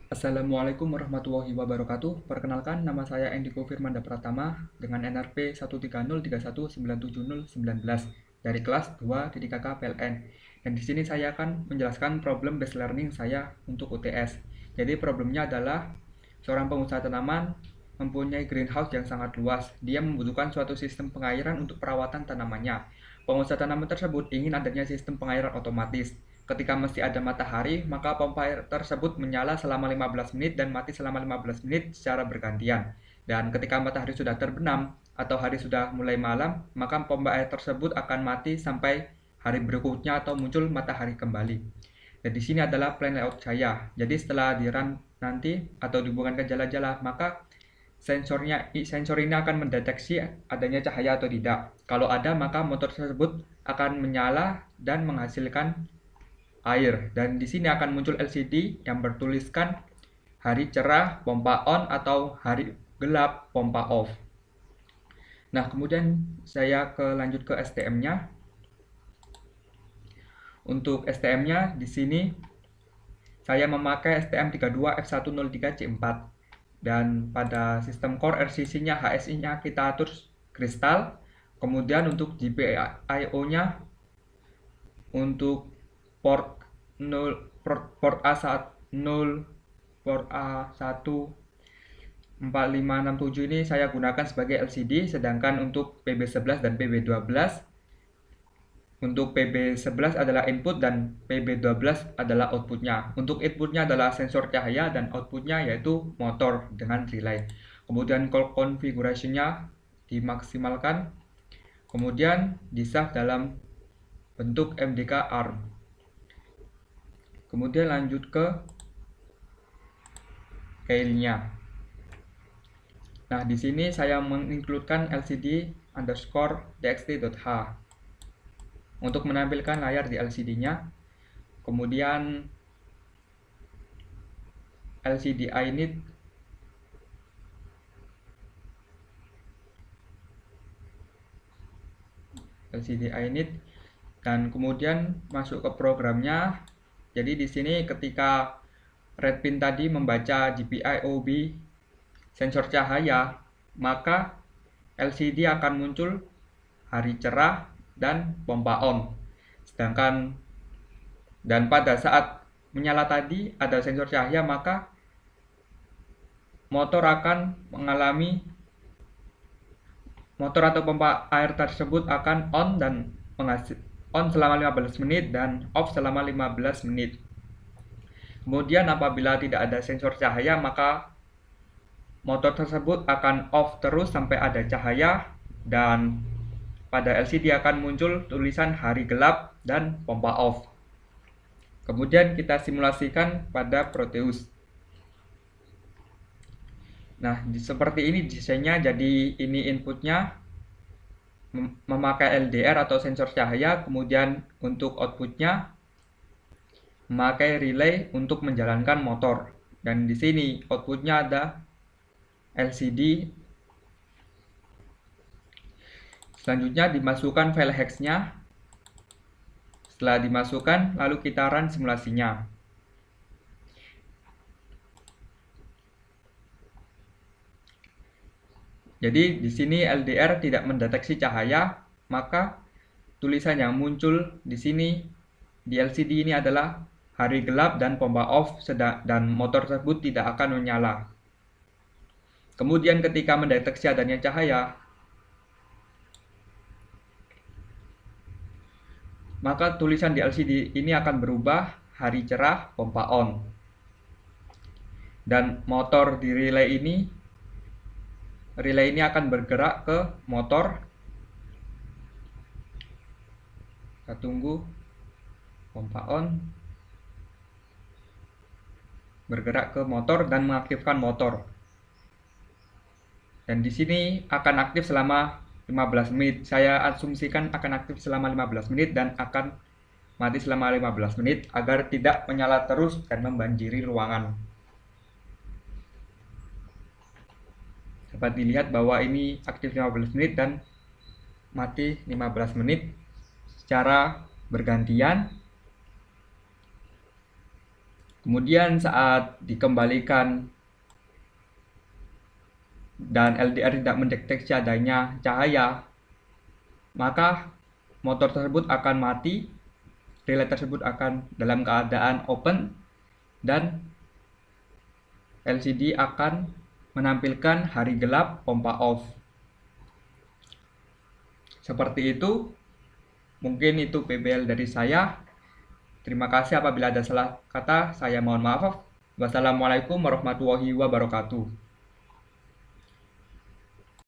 Assalamualaikum warahmatullahi wabarakatuh. Perkenalkan, nama saya Endiko Firmanda Pratama dengan NRP 13031970919 dari kelas 2 DDKK PLN. Dan di sini saya akan menjelaskan problem based learning saya untuk UTS. Jadi problemnya adalah seorang pengusaha tanaman mempunyai greenhouse yang sangat luas. Dia membutuhkan suatu sistem pengairan untuk perawatan tanamannya. Pengusaha tanaman tersebut ingin adanya sistem pengairan otomatis. Ketika masih ada matahari, maka pompa air tersebut menyala selama 15 menit dan mati selama 15 menit secara bergantian. Dan ketika matahari sudah terbenam atau hari sudah mulai malam, maka pompa air tersebut akan mati sampai hari berikutnya atau muncul matahari kembali. Dan di sini adalah plan layout saya. Jadi setelah di run nanti atau dihubungkan ke jala-jala, maka sensor ini akan mendeteksi adanya cahaya atau tidak. Kalau ada, maka motor tersebut akan menyala dan menghasilkan air. Dan di sini akan muncul LCD yang bertuliskan hari cerah pompa on atau hari gelap pompa off. Nah, kemudian saya lanjut ke STM-nya. Untuk STM-nya di sini saya memakai STM32F103C4. Dan pada sistem core RCC-nya, HSI-nya kita atur kristal. Kemudian untuk GPIO-nya untuk port 0, port A10, port A1 4567 ini saya gunakan sebagai LCD, sedangkan untuk PB11 dan PB12 untuk PB11 adalah input dan PB12 adalah outputnya. Untuk inputnya adalah sensor cahaya dan outputnya yaitu motor dengan relay. Kemudian call configuration-nya dimaksimalkan, kemudian di-save dalam bentuk MDK ARM. Kemudian lanjut ke keilnya. Nah, di sini saya mengincludekan lcd_txt.h untuk menampilkan layar di LCD-nya. Kemudian LCD init dan kemudian masuk ke programnya. Jadi di sini ketika red pin tadi membaca GPIOB sensor cahaya, maka LCD akan muncul hari cerah dan pompa on. Dan pada saat menyala tadi ada sensor cahaya, maka motor atau pompa air tersebut akan on dan on selama 15 menit dan off selama 15 menit. Kemudian apabila tidak ada sensor cahaya, maka motor tersebut akan off terus sampai ada cahaya, dan pada LCD akan muncul tulisan hari gelap dan pompa off. Kemudian kita simulasikan pada Proteus. Nah, seperti ini desainnya. Jadi ini inputnya memakai LDR atau sensor cahaya, kemudian untuk outputnya memakai relay untuk menjalankan motor. Dan di sini outputnya ada LCD. Selanjutnya dimasukkan file hex-nya. Setelah dimasukkan, lalu kita run simulasinya. Jadi di sini LDR tidak mendeteksi cahaya, maka tulisan yang muncul di sini di LCD ini adalah hari gelap dan pompa off, dan motor tersebut tidak akan menyala. Kemudian ketika mendeteksi adanya cahaya, maka tulisan di LCD ini akan berubah hari cerah pompa on. Dan motor di relay ini akan bergerak ke motor. Kita tunggu. Pompa on bergerak ke motor dan mengaktifkan motor. Dan di sini akan aktif selama 15 menit. Saya asumsikan akan aktif selama 15 menit dan akan mati selama 15 menit agar tidak menyala terus dan membanjiri ruangan. Dapat dilihat bahwa ini aktif 15 menit dan mati 15 menit secara bergantian. Kemudian saat dikembalikan dan LDR tidak mendeteksi adanya cahaya, maka motor tersebut akan mati, relay tersebut akan dalam keadaan open, dan LCD akan menampilkan hari gelap pompa off. Seperti itu, mungkin itu PBL dari saya. Terima kasih apabila ada salah kata, saya mohon maaf. Wassalamualaikum warahmatullahi wabarakatuh.